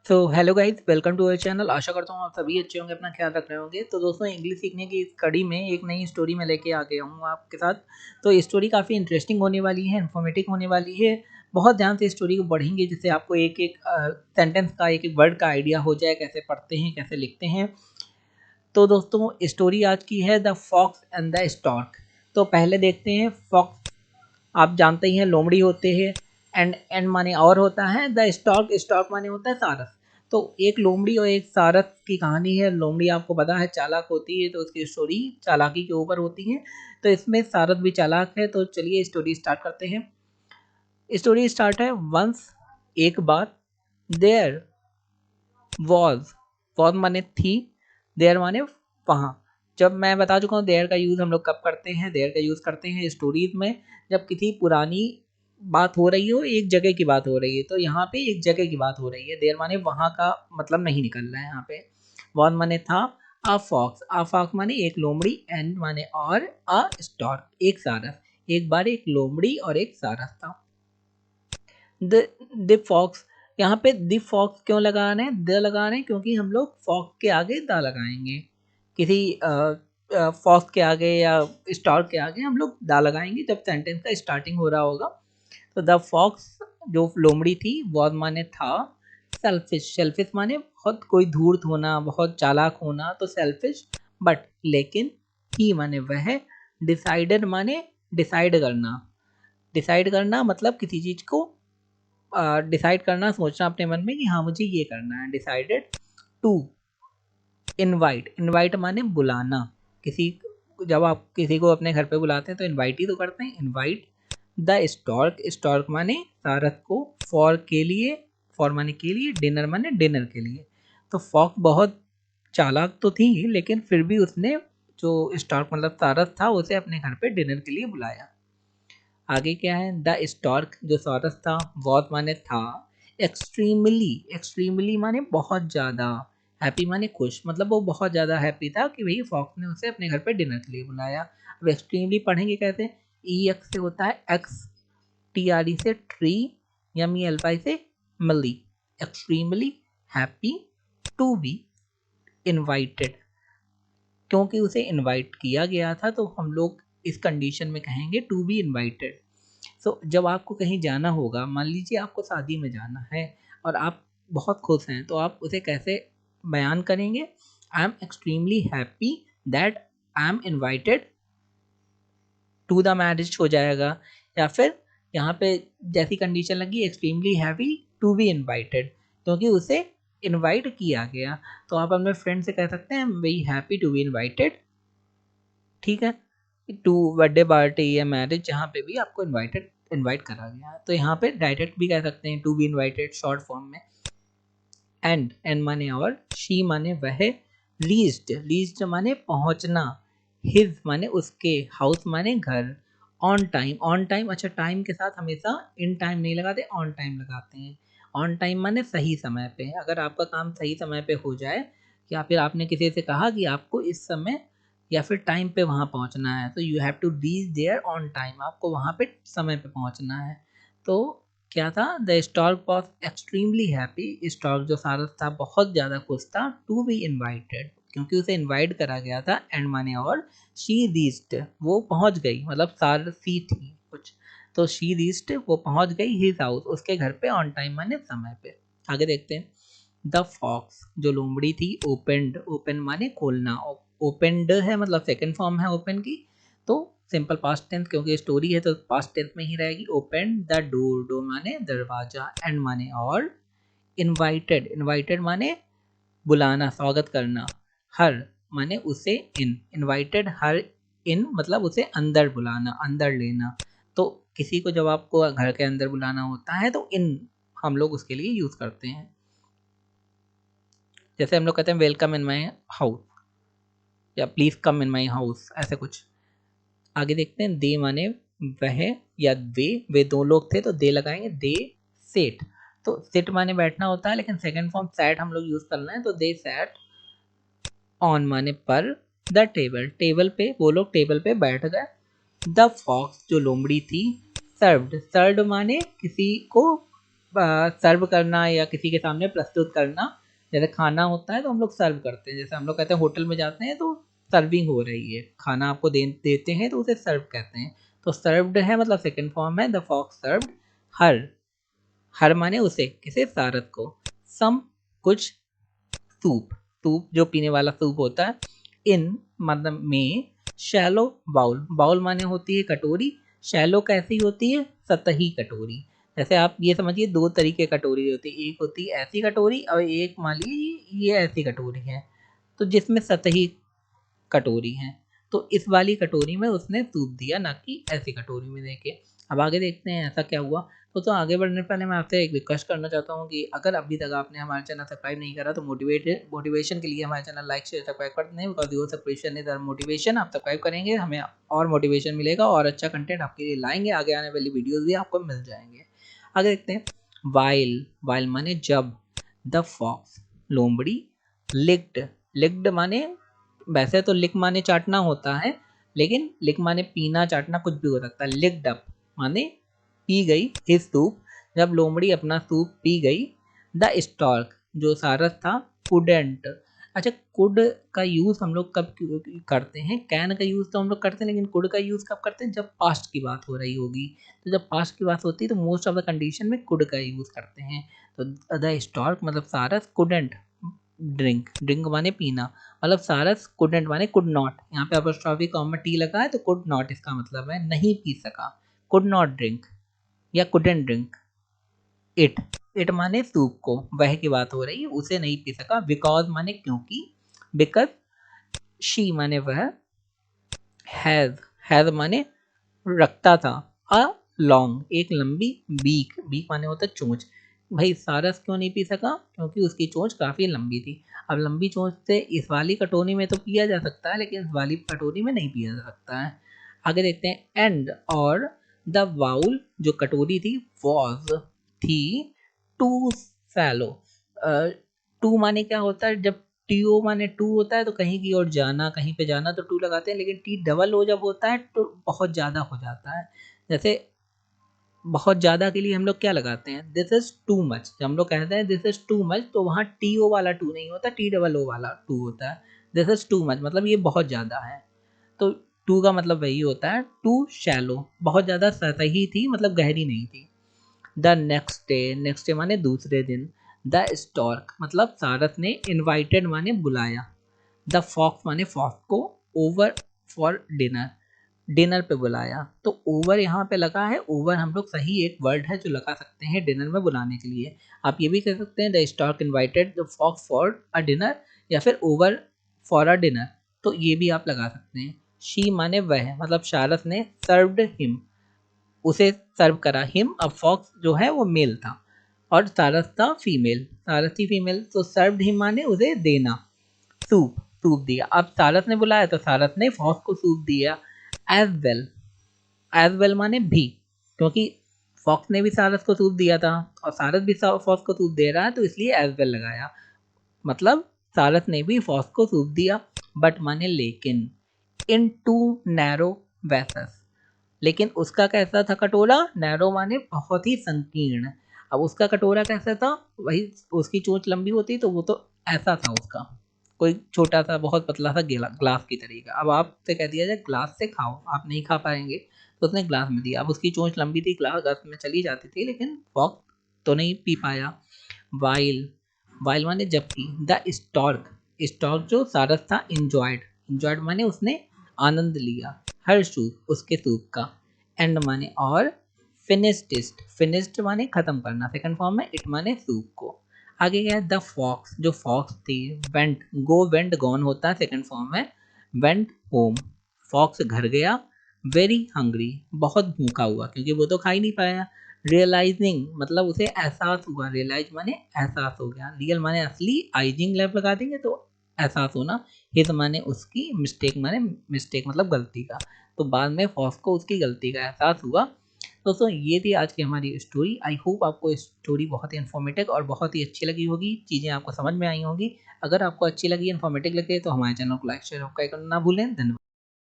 So hello guys, welcome to our channel. आशा करता हूँ आप सभी अच्छे होंगे, अपना ख्याल रख रहे होंगे। तो दोस्तों, इंग्लिश सीखने की इस कड़ी में एक नई स्टोरी मैं लेके आ गया हूँ आपके साथ। तो स्टोरी काफ़ी इंटरेस्टिंग होने वाली है, इन्फॉर्मेटिव होने वाली है। बहुत ध्यान से स्टोरी को पढ़ेंगे जिससे आपको एक एक सेंटेंस का, एक एक वर्ड का आइडिया हो जाए, कैसे पढ़ते हैं, कैसे लिखते हैं। तो दोस्तों, स्टोरी आज की है the fox and the stork. तो पहले देखते हैं फॉक्स। आप जानते ही हैं, लोमड़ी होते हैं। एंड माने और होता है द स्टॉर्क। स्टॉर्क माने होता है सारस। तो एक लोमड़ी और एक सारस की कहानी है। लोमड़ी आपको पता है चालाक होती है, तो उसकी स्टोरी चालाकी के ऊपर होती है। तो इसमें सारस भी चालाक है। तो चलिए स्टोरी स्टार्ट करते हैं। स्टोरी स्टार्ट है वंस, एक बार। देयर वॉज, वॉज माने थी, देयर माने वहाँ। जब मैं बता चुका हूँ देयर का यूज़ हम लोग कब करते हैं। देयर का यूज़ करते हैं स्टोरीज में, जब किसी पुरानी बात हो रही हो, एक जगह की बात हो रही है। तो यहाँ पे एक जगह की बात हो रही है। देयर माने वहाँ का मतलब नहीं निकल रहा है यहाँ पे। वॉज माने था। आ फॉक्स माने एक लोमड़ी, एंड माने और, अ स्टॉर्क एक सारस। एक बार एक लोमड़ी और एक सारस था। द फॉक्स, यहाँ पे द फॉक्स क्यों लगा रहे हैं, द लगा रहे हैं क्योंकि हम लोग फॉक्स के आगे द लगाएंगे। किसी फॉक्स के आगे या स्टार के आगे हम लोग द लगाएंगे जब सेंटेंस का स्टार्टिंग हो रहा होगा। तो द फॉक्स जो लोमड़ी थी, वॉज माने था। सेल्फिश, सेल्फिश माने बहुत कोई धूर्त होना, बहुत चालाक होना, तो सेल्फिश। बट लेकिन, ही माने वह। डिसाइडेड माने डिसाइड करना। डिसाइड करना मतलब किसी चीज को डिसाइड करना, सोचना अपने मन में कि हाँ मुझे ये करना है। डिसाइडेड टू इनवाइट, इनवाइट माने बुलाना। किसी, जब आप किसी को अपने घर पे बुलाते हैं तो इनवाइट ही तो करते हैं। इनवाइट द स्टॉर्क, स्टॉर्क माने सारस को। फॉर के लिए, फॉर माने के लिए, डिनर माने डिनर के लिए। तो फॉक बहुत चालाक तो थी, लेकिन फिर भी उसने, जो स्टॉर्क मतलब सारस था, उसे अपने घर पे डिनर के लिए बुलाया। आगे क्या है, द स्टॉर्क जो सॉरस था, वॉज माने था। एक्सट्रीमली, एक्सट्रीमली माने बहुत ज़्यादा। हैप्पी माने खुश, मतलब वो बहुत ज़्यादा हैप्पी था कि भाई फॉक्स ने उसे अपने घर पे डिनर के लिए बुलाया। अब एक्सट्रीमली पढ़ेंगे कैसे। ई एक्स से होता है एक्स, टी आर ई से tree, M E L Y से मली। Extremely happy to be invited, क्योंकि उसे इनवाइट किया गया था। तो हम लोग इस कंडीशन में कहेंगे टू बी इनवाइटेड। सो जब आपको कहीं जाना होगा, मान लीजिए आपको शादी में जाना है और आप बहुत खुश हैं, तो आप उसे कैसे बयान करेंगे। I am extremely happy that I am invited to the marriage हो जाएगा। या फिर यहाँ पे जैसी कंडीशन लगी, extremely happy to be invited, क्योंकि उसे इनवाइट किया गया। तो आप अपने फ्रेंड से कह सकते हैं very happy to be invited. ठीक है, टू बर्थडे पार्टी या मैरिज, जहाँ पे भी आपको इनवाइट करा गया है। तो यहाँ पे डायरेक्ट भी कह सकते हैं to be invited short form में। एंड माने और, शी माने वह, लीज्ड, लीज्ड माने पहुंचना, हिज माने उसके, हाउस माने घर। ऑन टाइम, ऑन टाइम, अच्छा टाइम के साथ हमेशा इन टाइम नहीं लगाते, ऑन टाइम लगाते हैं। ऑन टाइम माने सही समय पे। अगर आपका काम सही समय पे हो जाए, या फिर आपने किसी से कहा कि आपको इस समय या फिर टाइम पे वहाँ पहुँचना है, तो you have to reach there on time, आपको वहाँ पे समय पे पहुँचना है। तो क्या था, the stork was extremely happy, stork जो सारस था बहुत ज़्यादा खुश था, टू बी इन्वाइटेड क्योंकि उसे इनवाइट करा गया था। एंड माने और, शी रीच्ड वो पहुंच गई, मतलब सारस सी थी कुछ, तो शी रीच्ड वो पहुंच गई, हिज हाउस उसके घर पे, ऑन टाइम माने समय पे। आगे देखते हैं। द फॉक्स जो लोमड़ी थी, ओपेंड, ओपन माने खोलना, ओपेंड है मतलब सेकंड फॉर्म है ओपन की। तो सिंपल पास्ट टेंस, क्योंकि स्टोरी है तो पास्ट टेंस में ही रहेगी। ओपन द डोर, डोर माने दरवाजा, एंड माने और, इनवाइटेड, इनवाइटेड माने बुलाना, स्वागत करना, हर माने उसे, इन, इनवाइटेड हर इन मतलब उसे अंदर बुलाना, अंदर लेना। तो किसी को जब आपको घर के अंदर बुलाना होता है तो इन हम लोग उसके लिए यूज करते हैं। जैसे हम लोग कहते हैं वेलकम इन माई हाउस, या please come in my house, ऐसे कुछ। आगे देखते हैं। दे माने वह या वे दो लोग थे तो दे लगाएंगे। दे सेट, तो सेट माने बैठना होता है, लेकिन सेकंड फॉर्म सैट हम लोग यूज करना है, तो दे सैट ऑन माने पर, द टेबल, टेबल पे वो लोग टेबल पे बैठ गए। द फॉक्स जो लोमड़ी थी, सर्व्ड, सर्व्ड माने किसी को सर्व करना या किसी के सामने प्रस्तुत करना। जैसे खाना होता है तो हम लोग सर्व करते हैं, जैसे हम लोग कहते हैं होटल में जाते हैं तो सर्विंग हो रही है, खाना आपको देते हैं तो उसे सर्व कहते हैं। तो सर्व्ड है मतलब सेकंड फॉर्म है द फॉक्स सर्व्ड हर। हर माने उसे, किसे, सारस को। सम कुछ, सूप, सूप जो पीने वाला सूप होता है। इन मतलब में, शैलो बाउल, बाउल माने होती है कटोरी, शैलो कैसी होती है, सतही कटोरी। जैसे आप ये समझिए दो तरीके कटोरी होती है, एक होती है ऐसी कटोरी और एक मान लीजिए ये ऐसी कटोरी है, तो जिसमें सतही कटोरी है। तो इस वाली कटोरी में उसने सूप दिया, ना कि ऐसी कटोरी में देके। अब आगे देखते हैं ऐसा क्या हुआ। तो आगे बढ़ने से पहले मैं आपसे एक रिक्वेस्ट करना चाहता हूँ कि अगर अभी तक आपने हमारा चैनल सब्सक्राइब नहीं करा तो मोटिवेशन के लिए हमारे चैनल लाइक शेयर सब्सक्राइब कर दें, because your subscription is our motivation. आप सब्सक्राइब करेंगे हमें और मोटिवेशन मिलेगा और अच्छा कंटेंट आपके लिए लाएंगे, आगे आने वाली वीडियोज़ भी आपको मिल जाएंगे। आगे देखते हैं। वाइल, वाइल माने जब। द फॉक्स, लोमड़ी। लिक्ड, लिक्ड माने, वैसे तो लिक माने चाटना होता है, लेकिन लिक माने पीना चाटना कुछ भी हो सकता है। लिक्ड अप माने पी गई हिज सूप, जब लोमड़ी अपना सूप पी गई। द स्टॉर्क, जो सारस था, कुडेंट। अच्छा, कुड का यूज़ हम लोग कब करते हैं, कैन का यूज़ तो हम लोग करते हैं, लेकिन कुड का यूज़ कब करते हैं, जब पास्ट की बात हो रही होगी। तो जब पास्ट की बात होती है तो मोस्ट ऑफ द कंडीशन में कुड का यूज़ करते हैं। तो द स्टॉर्क मतलब सारस कुडेंट ड्रिंक, ड्रिंक माने पीना, मतलब सारस कुडेंट माने कुड नॉट, यहाँ पे अपॉस्ट्रॉफी कॉमा टी लगा है तो कुड नॉट इसका मतलब है नहीं पी सका। कुड नॉट ड्रिंक या कुडेंट ड्रिंक इट, इट माने सूप को, वह की बात हो रही है, उसे नहीं पी सका। बिकॉज माने क्योंकि, बिकॉज शी माने वह, हैज, हैज माने रखता था, अ लॉन्ग एक लंबी, बीक, बीक माने होता है चोंच। भाई सारस क्यों नहीं पी सका, क्योंकि उसकी चोंच काफ़ी लंबी थी। अब लंबी चोंच से इस वाली कटोरी में तो पिया जा सकता है, लेकिन इस वाली कटोरी में नहीं पिया जा सकता है। आगे देखते हैं। एंड और द बाउल, जो कटोरी थी, वॉज थी, टू सैलो। टू माने क्या होता है, जब टी ओ माने टू होता है तो कहीं की ओर जाना, कहीं पे जाना तो टू लगाते हैं, लेकिन टी डबल ओ जब होता है तो बहुत ज़्यादा हो जाता है। जैसे बहुत ज़्यादा के लिए हम लोग क्या लगाते हैं, दिस इज़ टू मच। जब हम लोग कहते हैं दिस इज़ टू मच तो वहाँ टी ओ वाला टू नहीं होता, टी डबल ओ वाला टू होता है। दिस इज़ टू मच मतलब ये बहुत ज़्यादा है। तो टू का मतलब वही होता है, टू शैलो, बहुत ज़्यादा सतही थी मतलब गहरी नहीं थी। The next day, next day माने दूसरे दिन। द स्टॉर्क मतलब सारस ने, इनवाइटेड माने बुलाया। द फॉक्स माने फॉक्स को, ओवर फॉर डिनर, डिनर पे बुलाया। तो ओवर यहाँ पे लगा है, ओवर हम लोग सही एक वर्ड है जो लगा सकते हैं डिनर में बुलाने के लिए। आप ये भी कह सकते हैं the stork invited the fox for a dinner, या फिर ओवर फॉर अ डिनर, तो ये भी आप लगा सकते हैं। शी माने वह, मतलब सारस ने सर्व्ड हिम, उसे सर्व करा। हिम, अब फॉक्स जो है वो मेल था और सारस था फीमेल, सारस थी फीमेल, तो सर्व्ड हिम माने उसे देना। सूप, सूप दिया। अब सारस ने बुलाया तो सारस ने फॉक्स को सूप दिया। एज वेल, एज वेल माने भी, क्योंकि फॉक्स ने भी सारस को सूप दिया था और सारस भी फॉक्स को सूप दे रहा है तो इसलिए एज वेल लगाया, मतलब सारस ने भी फॉक्स को सूप दिया। बट माने लेकिन, इन टू नैरो वेसस, लेकिन उसका कैसा था कटोरा, नैरो माने बहुत ही संकीर्ण। अब उसका कटोरा कैसा था, वही उसकी चोंच लंबी होती तो वो तो ऐसा था उसका, कोई छोटा सा बहुत पतला सा ग्लास की तरह का। अब आपसे कह दिया जाए ग्लास से खाओ, आप नहीं खा पाएंगे, तो उसने ग्लास में दिया। अब उसकी चोंच लंबी थी, ग्लास में चली जाती थी, लेकिन फॉक्स तो नहीं पी पाया। वाइल, वाइल माने जबकि। द स्टॉर्क, स्टॉर्क जो सारस था, इंजॉयड, इंजॉयड माने उसने आनंद लिया, हर सूप, उसके सूप का। एंड माने और, फिनिश्ड, फिनिश्ड माने खत्म करना, सेकंड फॉर्म में, इट माने सूप को। आगे क्या है, द फॉक्स, जो फॉक्स थी, वेंट, गो वेंट गॉन होता है सेकंड फॉर्म में, वेंट होम, फॉक्स घर गया। वेरी हंग्री, बहुत भूखा हुआ क्योंकि वो तो खा ही नहीं पाया। रियलाइजिंग मतलब उसे एहसास हुआ, रियलाइज माने एहसास हो गया, रियल माने असली, आइजिंग लैब लगा देंगे तो एहसास होना। हिज माने उसकी, मिस्टेक माने मिस्टेक मतलब गलती का, तो बाद में फॉक्स को उसकी गलती का एहसास हुआ। दोस्तों ये थी आज की हमारी स्टोरी। आई होप आपको स्टोरी बहुत ही इन्फॉर्मेटिव और बहुत ही अच्छी लगी होगी, चीज़ें आपको समझ में आई होंगी। अगर आपको अच्छी लगी, इन्फॉर्मेटिव लगे तो हमारे चैनल को लाइक शेयर करना ना भूलें। धन्यवाद।